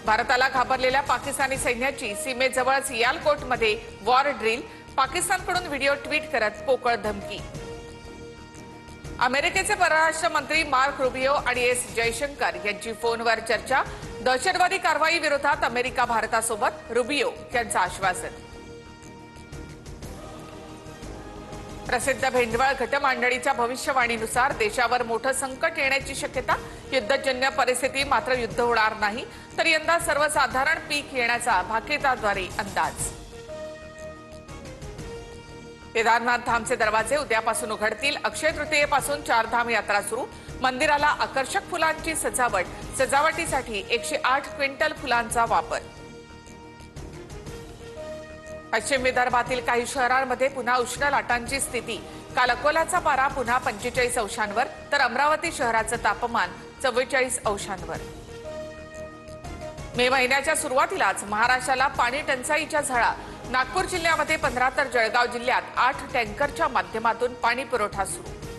भारताला घाबरलेल्या पाकिस्तानी सैन्याची सीमेजवळ सियालकोटमध्ये वॉर ड्रिल, पाकिस्तानकडून व्हिडिओ ट्विट करत पोकळ धमकी। अमेरिकेचे परराष्ट्र मंत्री मार्क रुबियो आणि एस जयशंकर यांची फोनवर चर्चा, दहशतवादी कारवाई विरोधात अमेरिका भारतासोबत, रुबियो यांचं आश्वासन। प्रसिद्ध भेंडवळ घटमांडणीच्या भविष्यवाणीनुसार देशावर मोठं संकट येण्याची शक्यता, युद्धजन्य परिस्थिती मात्र युद्ध होणार नाही, तर यंदा सर्वसाधारण पीक येण्याचा भाकिताद्वारे अंदाज। केदारनाथ धामचे दरवाजे उद्यापासून उघडतील, अक्षय तृतीयेपासून चारधाम यात्रा सुरू, मंदिराला आकर्षक फुलांची सजावट, सजावटीसाठी 108 क्विंटल फुलांचा वापर। पश्चिम विदर्भातील काही शहरांमध्ये पुन्हा उष्ण लाटांची स्थिती, काल अकोल्याचा पारा पुन्हा 45 अंशांवर, तर अमरावती शहराचं तापमान 44 अंशांवर। मे महिन्याच्या सुरुवातीलाच महाराष्ट्राला पाणी टंचाईच्या झळा, नागपूर जिल्ह्यामध्ये 15 तर जळगाव जिल्ह्यात 8 टँकरच्या माध्यमातून पाणी पुरवठा सुरू।